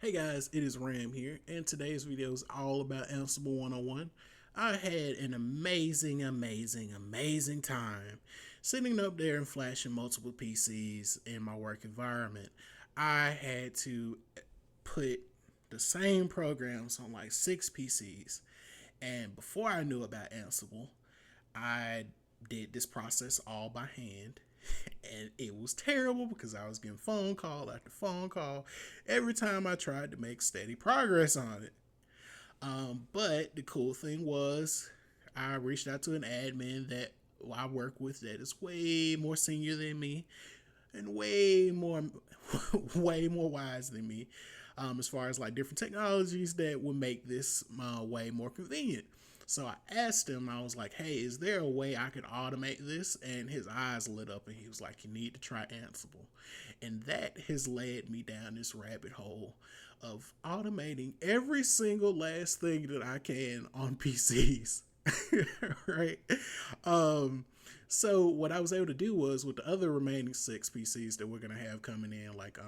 Hey guys, it is Ram here, and today's video is all about Ansible 101. I had an amazing time sitting up there and flashing multiple PCs in my work environment. I had to put the same programs on like 6 PCs, and before I knew about Ansible, I did this process all by hand. And it was terrible because I was getting phone call after phone call every time I tried to make steady progress on it. But the cool thing was, I reached out to an admin that I work with that is way more senior than me and way more, way more wise than me, as far as like different technologies that would make this way more convenient. So I asked him, I was like, hey, is there a way I could automate this? And his eyes lit up and he was like, you need to try Ansible. And that has led me down this rabbit hole of automating every single last thing that I can on PCs. Right? Um, so what I was able to do was with the other remaining 6 PCs that we're gonna have coming in, like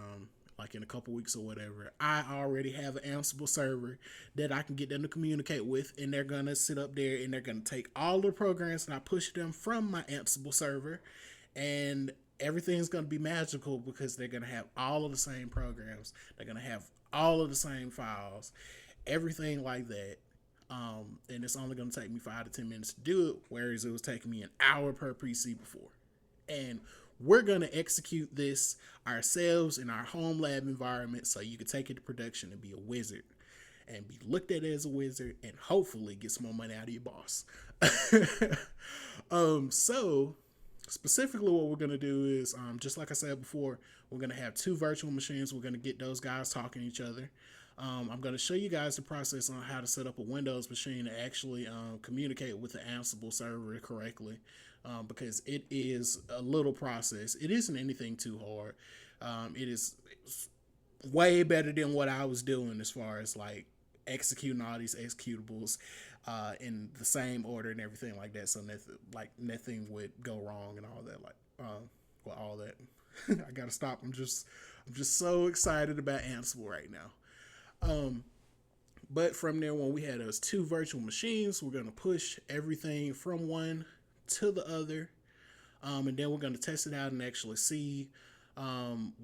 in a couple weeks or whatever, I already have an Ansible server that I can get them to communicate with, and they're gonna sit up there and they're gonna take all the programs and I push them from my Ansible server, and everything's gonna be magical because they're gonna have all of the same programs, they're gonna have all of the same files, everything like that. And it's only going to take me 5 to 10 minutes to do it, whereas it was taking me an hour per PC before. And we're going to execute this ourselves in our home lab environment so you can take it to production and be a wizard and be looked at as a wizard and hopefully get some more money out of your boss. So specifically what we're going to do is, just like I said before, we're going to have 2 virtual machines. We're going to get those guys talking to each other. I'm going to show you guys the process on how to set up a Windows machine to actually communicate with the Ansible server correctly, because it is a little process. It isn't anything too hard. It is way better than what I was doing as far as like executing all these executables in the same order and everything like that. So nothing would go wrong and all that. Well, all that. I gotta stop. I'm just so excited about Ansible right now. But from there, when we had those 2 virtual machines, we're gonna push everything from one to the other, and then we're gonna test it out and actually see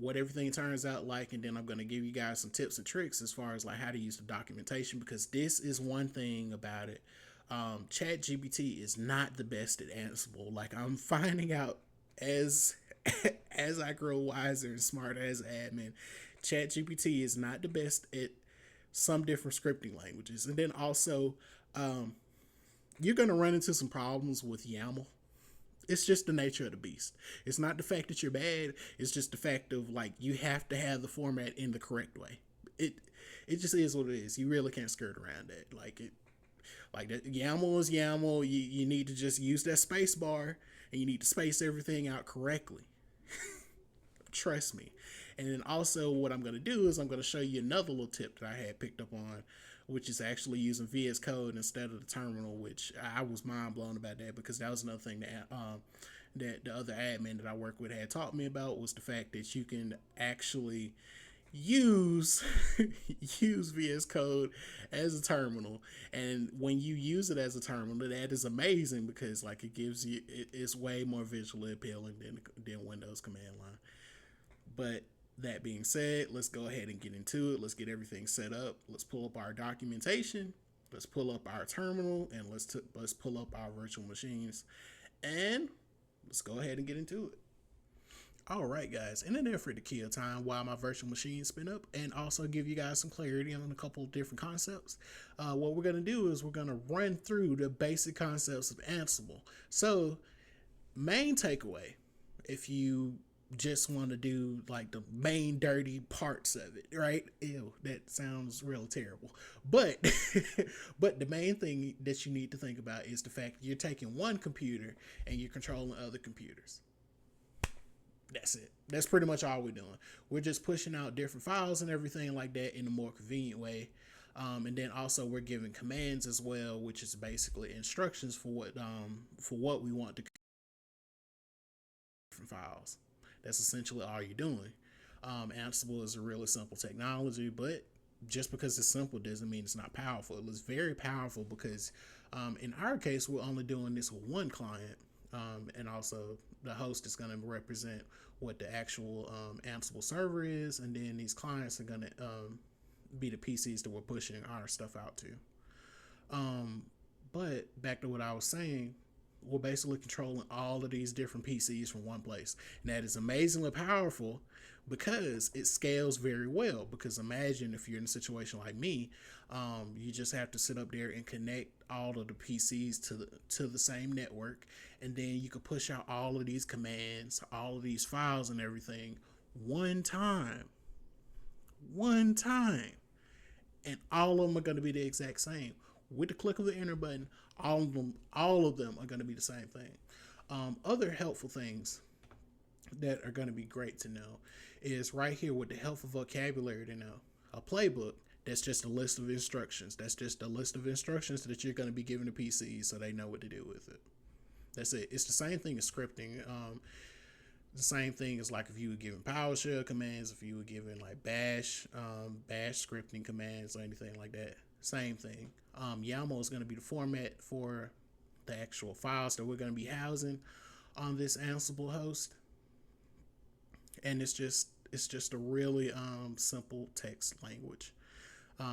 what everything turns out like. And then I'm gonna give you guys some tips and tricks as far as like how to use the documentation, because this is one thing about it. Chat GPT is not the best at Ansible. Like, I'm finding out as as I grow wiser and smarter as an admin, Chat GPT is not the best at some different scripting languages. And then also, you're going to run into some problems with YAML. It's just the nature of the beast. It's not the fact that you're bad. It's just the fact of like you have to have the format in the correct way. It it just is what it is. You really can't skirt around that. Like that YAML is YAML. You need to just use that space bar and you need to space everything out correctly. Trust me. And then also what I'm going to do is I'm going to show you another little tip that I had picked up on, which is actually using VS Code instead of the terminal, which I was mind blown about that, because that was another thing that the other admin that I work with had taught me about, was the fact that you can actually use use VS Code as a terminal. And when you use it as a terminal, that is amazing, because like it gives you it's way more visually appealing than Windows command line. But that being said, let's go ahead and get into it. Let's get everything set up. Let's pull up our documentation. Let's pull up our terminal, and let's pull up our virtual machines, and let's go ahead and get into it. All right, guys. In an effort to kill time while my virtual machines spin up, and also give you guys some clarity on a couple of different concepts, what we're going to do is we're going to run through the basic concepts of Ansible. So, main takeaway, if you just want to do like the main dirty parts of it, right? Ew, that sounds real terrible. But but the main thing that you need to think about is the fact that you're taking one computer and you're controlling other computers. That's it. That's pretty much all we're doing. We're just pushing out different files and everything like that in a more convenient way. And then also we're giving commands as well, which is basically instructions for what we want to different files. That's essentially all you're doing. Ansible is a really simple technology, but just because it's simple doesn't mean it's not powerful. It's very powerful because in our case, we're only doing this with one client. And also the host is going to represent what the actual Ansible server is. And then these clients are going to be the PCs that we're pushing our stuff out to. But back to what I was saying, we're basically controlling all of these different PCs from one place. And that is amazingly powerful because it scales very well. Because imagine if you're in a situation like me, you just have to sit up there and connect all of the PCs to the same network. And then you can push out all of these commands, all of these files and everything one time. One time. And all of them are going to be the exact same. With the click of the enter button, all of them are going to be the same thing. Other helpful things that are going to be great to know is right here with the helpful vocabulary to know. A playbook, that's just a list of instructions. That's just a list of instructions that you're going to be giving the PC so they know what to do with it. That's it. It's the same thing as scripting. The same thing as like if you were giving PowerShell commands, if you were giving like bash scripting commands or anything like that. Same thing. YAML is going to be the format for the actual files that we're going to be housing on this Ansible host. And it's just a really simple text language.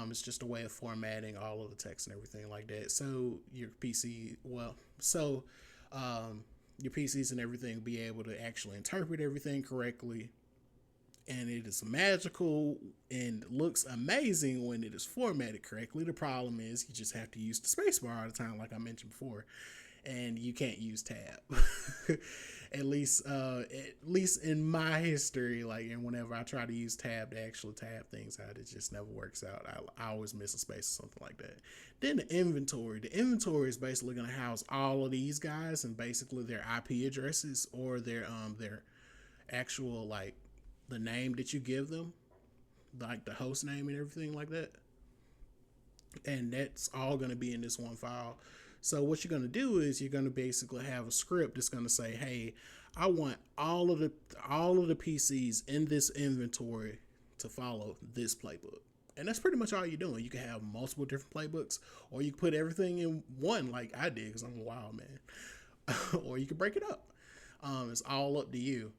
It's just a way of formatting all of the text and everything like that. So your PC, your PCs and everything will be able to actually interpret everything correctly. And it is magical and looks amazing when it is formatted correctly. The problem is you just have to use the spacebar all the time, like I mentioned before, and you can't use tab. at least in my history, like, and whenever I try to use tab to actually tab things out, it just never works out. I always miss a space or something like that. Then the inventory. The inventory is basically going to house all of these guys and basically their IP addresses or their actual like the name that you give them, like the host name and everything like that. And that's all going to be in this one file. So what you're going to do is you're going to basically have a script that's going to say, hey, I want all of the PCs in this inventory to follow this playbook. And that's pretty much all you're doing. You can have multiple different playbooks, or you can put everything in one like I did because I'm a wild man. Or you can break it up. It's all up to you.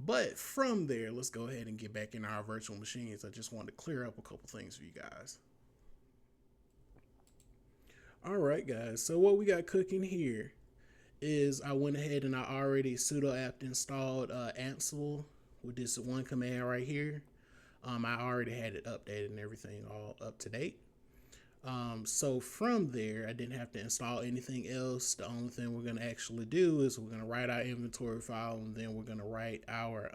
But from there, let's go ahead and get back in our virtual machines. I just wanted to clear up a couple things for you guys. All right, guys. So what we got cooking here is I went ahead and I already sudo apt installed Ansible with this one command right here. I already had it updated and everything all up to date. So from there, I didn't have to install anything else. The only thing we're going to actually do is we're going to write our inventory file, and then we're going to write our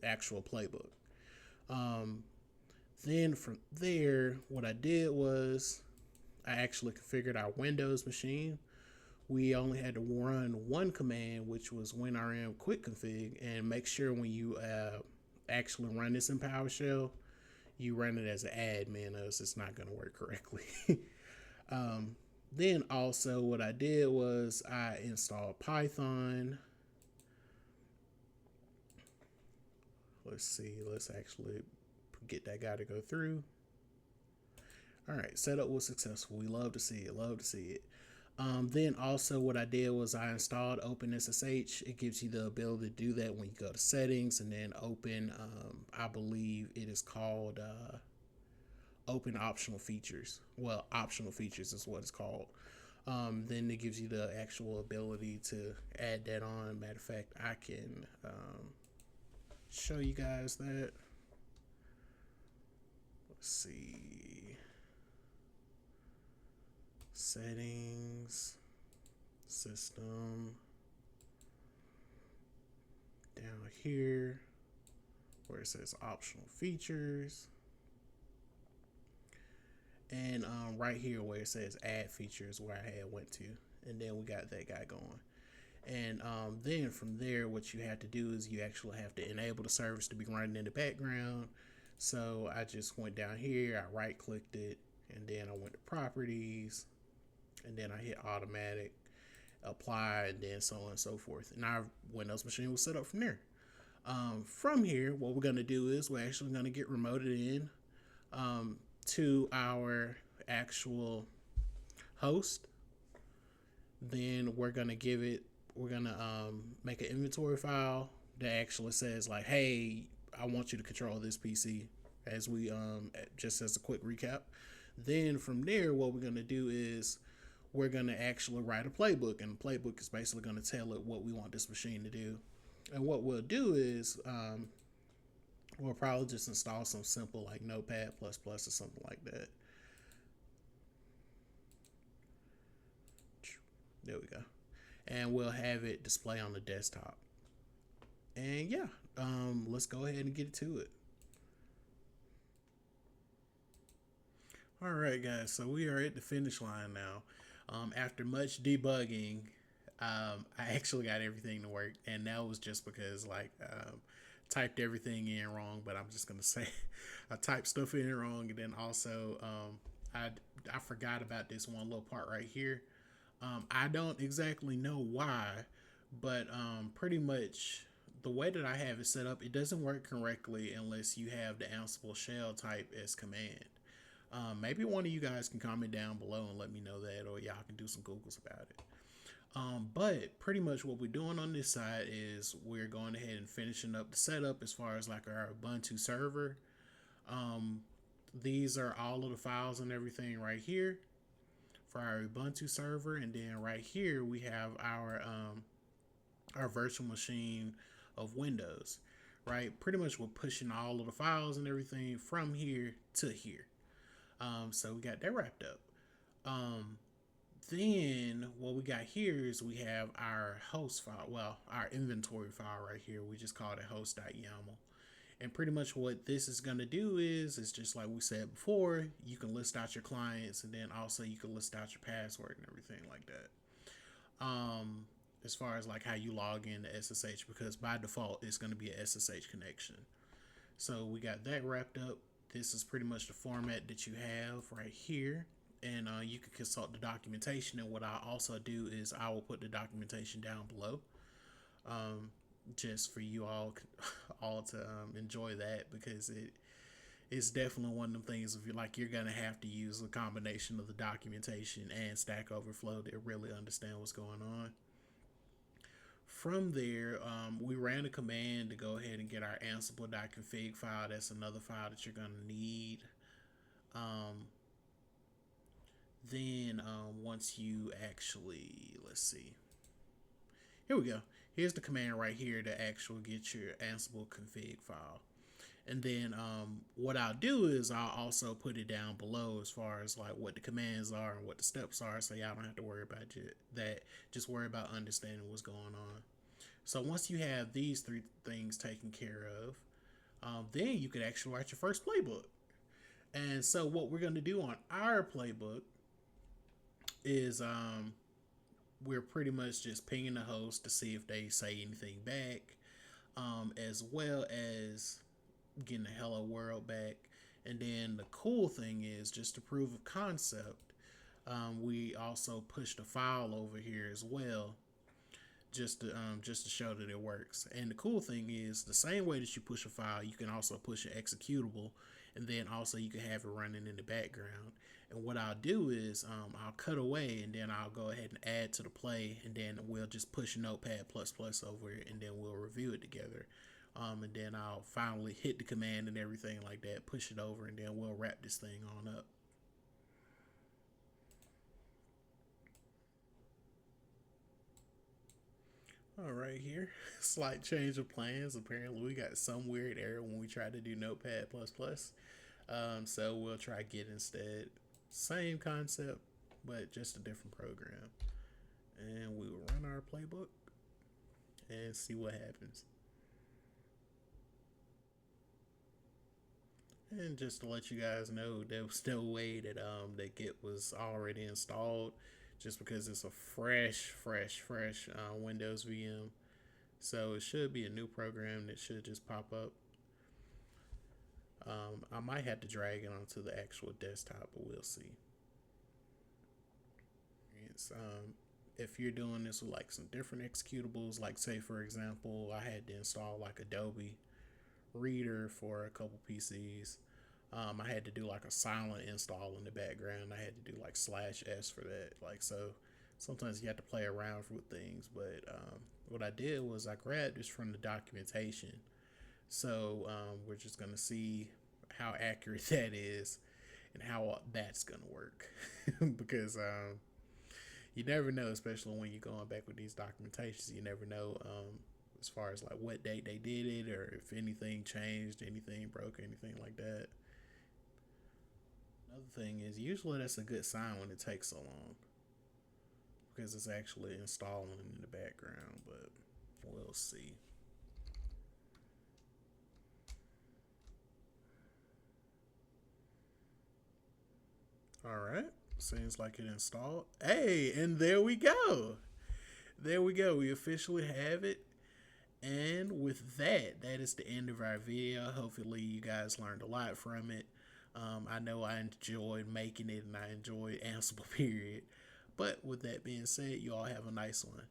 actual playbook. Then from there, what I did was I actually configured our Windows machine. We only had to run one command, which was winrm quickconfig, and make sure when you actually run this in PowerShell, you run it as an admin, else it's not going to work correctly. Then also what I did was I installed Python. Let's see, let's actually get that guy to go through. All right, setup was successful. We love to see it, Then also what I did was I installed Openssh. It gives you the ability to do that when you go to settings and then open, I believe it is called open optional features. Well, optional features is what it's called. Then it gives you the actual ability to add that on. Matter of fact, I can show you guys that. Let's see. Settings, system, down here where it says optional features, and right here where it says add features where I had went to, and then we got that guy going. And then from there, what you have to do is you actually have to enable the service to be running in the background. So I just went down here, I right clicked it, and then I went to properties, and then I hit automatic, apply, and then so on and so forth. And our Windows machine was set up from there. From here, what we're going to do is we're actually going to get remoted in. to our actual host. Then we're gonna make an inventory file that actually says like, hey, I want you to control this PC. As we just as a quick recap. Then from there, what we're gonna do is we're gonna actually write a playbook, and the playbook is basically gonna tell it what we want this machine to do. And what we'll do is we'll probably just install some simple like Notepad plus plus or something like that. There we go. And we'll have it display on the desktop. And yeah, let's go ahead and get to it. All right, guys. So we are at the finish line now. After much debugging, I actually got everything to work, and that was just because like typed everything in wrong. But I'm just gonna say I typed stuff in wrong, and then also I forgot about this one little part right here. I don't exactly know why, but pretty much the way that I have it set up, it doesn't work correctly unless you have the Ansible shell type as command. Maybe one of you guys can comment down below and let me know that, or y'all can do some Googles about it. But pretty much what we're doing on this side is we're going ahead and finishing up the setup as far as like our Ubuntu server. These are all of the files and everything right here for our Ubuntu server, and then right here we have our virtual machine of Windows. Right, pretty much we're pushing all of the files and everything from here to here. So we got that wrapped up. Then what we got here is we have our host file, well, our inventory file right here. We just call it host.yaml. And pretty much what this is going to do is it's just like we said before, you can list out your clients, and then also you can list out your password and everything like that. As far as like how you log in to SSH, because by default it's going to be a SSH connection. So we got that wrapped up. This is pretty much the format that you have right here, and you can consult the documentation. And what I also do is I will put the documentation down below, just for you all to enjoy that, because it's definitely one of the things if you're gonna have to use a combination of the documentation and Stack Overflow to really understand what's going on. From there, we ran a command to go ahead and get our ansible.config file. That's another file that you're going to need. Then once you actually, let's see. Here we go. Here's the command right here to actually get your ansible-config file. And then what I'll do is I'll also put it down below as far as like what the commands are and what the steps are, so y'all don't have to worry about that. Just worry about understanding what's going on. So once you have these three things taken care of, then you can actually write your first playbook. And so what we're going to do on our playbook is we're pretty much just pinging the host to see if they say anything back, as well as getting the hello world back. And then the cool thing is, just to prove a concept, we also pushed a file over here as well, just to show that it works. And the cool thing is, the same way that you push a file, you can also push an executable, and then also you can have it running in the background. And what I'll do is I'll cut away, and then I'll go ahead and add to the play, and then we'll just push Notepad++ over it, and then we'll review it together. And then I'll finally hit the command and everything like that, push it over, and then we'll wrap this thing on up. All right, here, slight change of plans. Apparently, we got some weird error when we tried to do Notepad++. So we'll try Git instead. Same concept, but just a different program. And we will run our playbook and see what happens. And just to let you guys know, there was no way that that Git was already installed, just because it's a fresh Windows VM. So it should be a new program that should just pop up. I might have to drag it onto the actual desktop, but we'll see. It's, if you're doing this with like some different executables, like say for example, I had to install like Adobe Reader for a couple PCs. I had to do like a silent install in the background. I had to do like /s for that. Like, so sometimes you have to play around with things. But what I did was I grabbed this from the documentation. So we're just going to see how accurate that is and how that's going to work. Because you never know, especially when you're going back with these documentations, you never know as far as like what date they did it or if anything changed, anything broke, anything like that. Another thing is usually that's a good sign when it takes so long because it's actually installing in the background, but we'll see. All right, seems like it installed. Hey, and there we go. There we go. We officially have it. And with that, that is the end of our video. Hopefully, you guys learned a lot from it. I know I enjoyed making it and I enjoyed Ansible, period. But with that being said, you all have a nice one.